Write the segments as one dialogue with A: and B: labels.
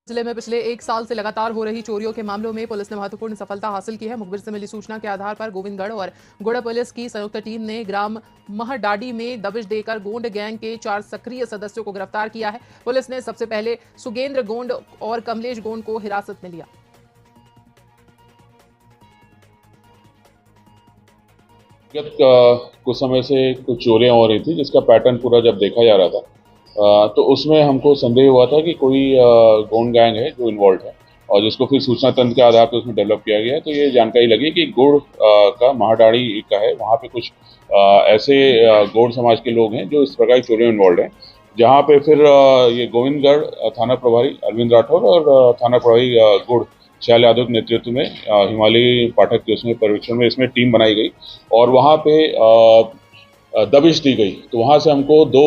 A: जिले में पिछले 1 साल से लगातार हो रही चोरियों के मामलों में पुलिस ने महत्वपूर्ण सफलता हासिल की है। मुखबिर से मिली सूचना के आधार पर गोविंदगढ़ और गुड़ा पुलिस की संयुक्त टीम ने ग्राम महडाडी में दबिश देकर गोंड गैंग के 4 सक्रिय सदस्यों को गिरफ्तार किया है। पुलिस ने सबसे पहले सुगेंद्र गोंड और कमलेश गोंड को हिरासत में लिया।
B: कुछ समय से कुछ चोरियां हो रही थी, जिसका पैटर्न पूरा जब देखा जा रहा था तो उसमें हमको संदेह हुआ था कि कोई गोंड गैंग है जो इन्वॉल्व है, और जिसको फिर सूचना तंत्र के आधार पर उसमें डेवलप किया गया है। तो ये जानकारी लगी कि गुड़ का महाडाड़ी का है, वहाँ पे कुछ ऐसे गौड़ समाज के लोग हैं जो इस प्रकार की चोरियों में इन्वॉल्व हैं। जहाँ पे फिर ये गोविंदगढ़ थाना प्रभारी अरविंद राठौर और थाना प्रभारी गुड़ शैल यादव के नेतृत्व में हिमालय पाठक के उसमें पर्यवेक्षण में इसमें टीम बनाई गई और वहाँ पे दबिश दी गई। तो वहाँ से हमको 2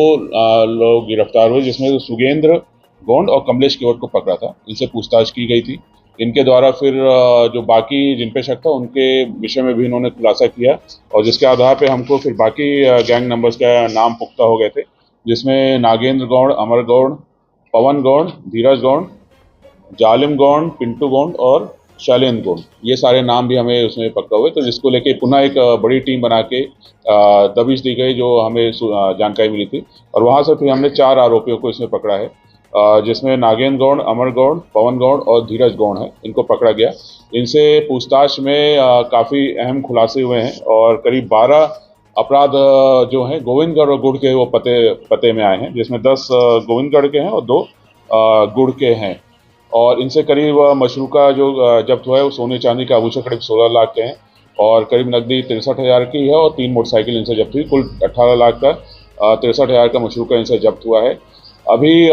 B: लोग गिरफ्तार हुए, जिसमें सुगेंद्र गोंड और कमलेश केवट को पकड़ा था। इनसे पूछताछ की गई थी। इनके द्वारा फिर जो बाकी जिन पे शक था उनके विषय में भी इन्होंने खुलासा किया, और जिसके आधार पे हमको फिर बाकी गैंग नंबर्स का नाम पुख्ता हो गए थे, जिसमें नागेंद्र गौड़, अमर गौड़, पवन गौड़, धीरज गौड़, जालिम गौड़, पिंटू गौड़ और शैलेंद्र गौड़, ये सारे नाम भी हमें उसमें पक्का हुए। तो जिसको लेके पुनः एक बड़ी टीम बना के दबिश दी गई, जो हमें जानकारी मिली थी, और वहाँ से फिर हमने 4 आरोपियों को इसमें पकड़ा है, जिसमें नागेंद्र गौड़, अमर गौड़, पवन गौड़ और धीरज गौड़ है। इनको पकड़ा गया। इनसे पूछताछ में काफ़ी अहम खुलासे हुए हैं और करीब 12 अपराध जो हैं गोविंदगढ़ और गुड़ के वो पते में आए हैं, जिसमें 10 गोविंदगढ़ के हैं और 2 गुड़ के हैं। और इनसे करीब मशरूका जो जब्त हुआ है वो सोने चांदी का आभूषण करीब 16 लाख के हैं, और करीब नकदी 63,000 की है, और 3 मोटरसाइकिल इनसे जब्त हुई। कुल 18 लाख का 63,000 का मशरूका इनसे जब्त हुआ है। अभी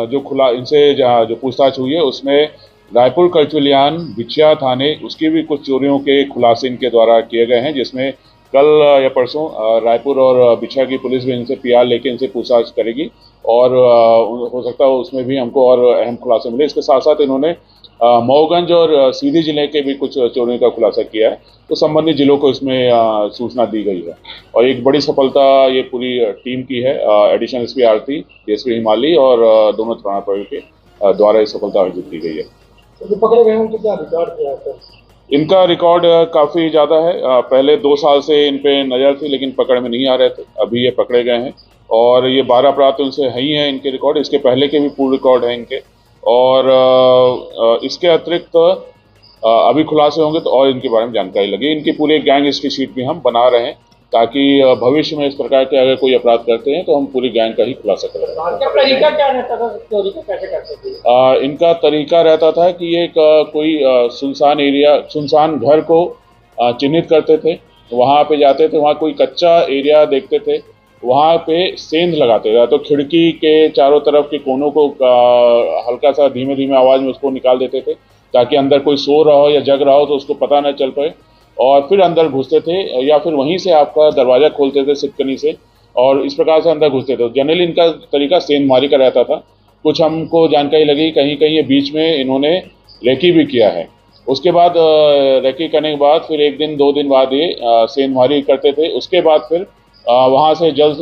B: जो इनसे जो पूछताछ हुई है उसमें रायपुर कचुलियान बिछिया थाने उसकी भी कुछ चोरियों के खुलासे इनके द्वारा किए गए हैं, जिसमें कल या परसों रायपुर और बिछिया की पुलिस भी इनसे पीआर लेके इनसे पूछताछ करेगी, और हो सकता है उसमें भी हमको और अहम खुलासे मिले। इसके साथ साथ इन्होंने मऊगंज और सीधी जिले के भी कुछ चोरियों का खुलासा किया है। तो संबंधित जिलों को इसमें सूचना दी गई है, और एक बड़ी सफलता ये पूरी टीम की है। एडिशनल एसपी आरती, डीएसपी हिमालय और दोनों थाना प्रभारी के द्वारा ये सफलता अर्जित की गई है।
C: तो पकड़े गए उनके क्या रिकॉर्ड किया है?
B: इनका रिकॉर्ड काफ़ी ज़्यादा है। पहले 2 साल से इन पे नज़र थी, लेकिन पकड़ में नहीं आ रहे थे। अभी ये पकड़े गए हैं, और ये 12 अपराध तो उनसे है ही हैं इनके रिकॉर्ड। इसके पहले के भी पूर्ण रिकॉर्ड हैं इनके, और इसके अतिरिक्त अभी खुलासे होंगे तो और इनके बारे में जानकारी लगी। इनकी पूरी गैंग हिस्ट्री शीट भी हम बना रहे हैं, ताकि भविष्य में इस प्रकार के अगर कोई अपराध करते हैं तो हम पूरी गैंग का ही खुलासा करें।
C: तरीका क्या रहता था चोरी का, कैसे करते थे?
B: इनका तरीका रहता था कि एक कोई सुनसान एरिया, सुनसान घर को चिन्हित करते थे, वहाँ पे जाते थे, वहाँ कोई कच्चा एरिया देखते थे, वहाँ पे सेंध लगाते थे। तो खिड़की के चारों तरफ के कोनों को हल्का सा धीमे धीमे आवाज़ में उसको निकाल देते थे, ताकि अंदर कोई सो रहा हो या जग रहा हो तो उसको पता न चल पाए, और फिर अंदर घुसते थे, या फिर वहीं से आपका दरवाज़ा खोलते थे सिटकनी से, और इस प्रकार से अंदर घुसते थे। जनरली इनका तरीका सेंधमारी का रहता था। कुछ हमको जानकारी लगी कहीं कहीं ये बीच में इन्होंने रेकी भी किया है। उसके बाद रेकी करने के बाद फिर 1 दिन 2 दिन बाद ये सेंधमारी करते थे। उसके बाद फिर वहाँ से जल्द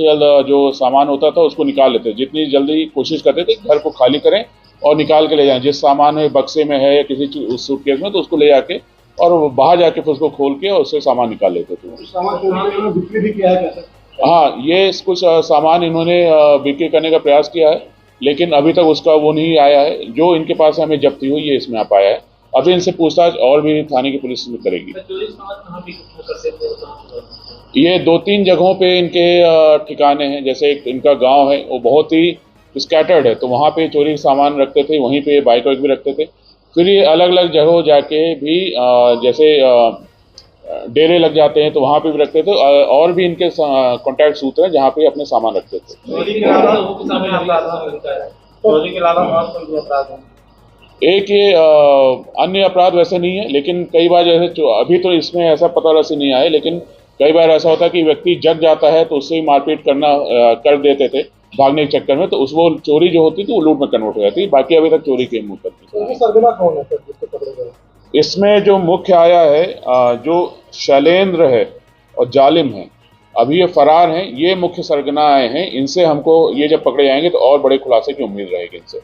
B: जो सामान होता था उसको निकाल लेते। जितनी जल्दी कोशिश करते थे घर को खाली करें और निकाल के ले जाएं। जिस सामान में बक्से में है या किसी उस सूटकेस में, तो उसको ले जाके और बाहर जाके फिर उसको खोल के और उससे सामान निकाल लेते थे।
C: सामान चोरी बिक्री भी किया है कैसे?
B: हाँ, ये कुछ सामान इन्होंने बिक्री करने का प्रयास किया है, लेकिन अभी तक उसका वो नहीं आया है। जो इनके पास से हमें जब्ती हुई है इसमें आ पाया है। अभी इनसे पूछताछ और भी थाने की पुलिस करेगी। ये 2-3 जगहों पे इनके ठिकाने हैं। जैसे एक इनका गांव है, वो बहुत ही स्कैटर्ड है, तो वहाँ पे चोरी सामान रखते थे, वहीं पे बाइक वाइक भी रखते थे। फिर ये अलग अलग जगहों जाके भी जैसे डेरे लग जाते हैं तो वहाँ पे भी रखते थे, और भी इनके कॉन्टैक्ट सूत्र हैं जहाँ पे अपने सामान रखते थे। एक ये अन्य अपराध वैसे नहीं है, लेकिन कई बार जैसे अभी तो इसमें ऐसा पता वैसे नहीं आया, लेकिन कई बार ऐसा होता है कि व्यक्ति जग जाता है तो उससे ही मारपीट कर देते थे भागने के चक्कर में, तो वो चोरी जो होती थी वो लूट में कन्वर्ट हो जाती। बाकी अभी तक चोरी के मुंह पर इसमें जो मुख्य आया है जो शैलेंद्र है और जालिम है, अभी ये फरार हैं। ये मुख्य सरगना आए हैं। इनसे हमको ये जब पकड़े जाएंगे तो और बड़े खुलासे की उम्मीद रहेगी इनसे।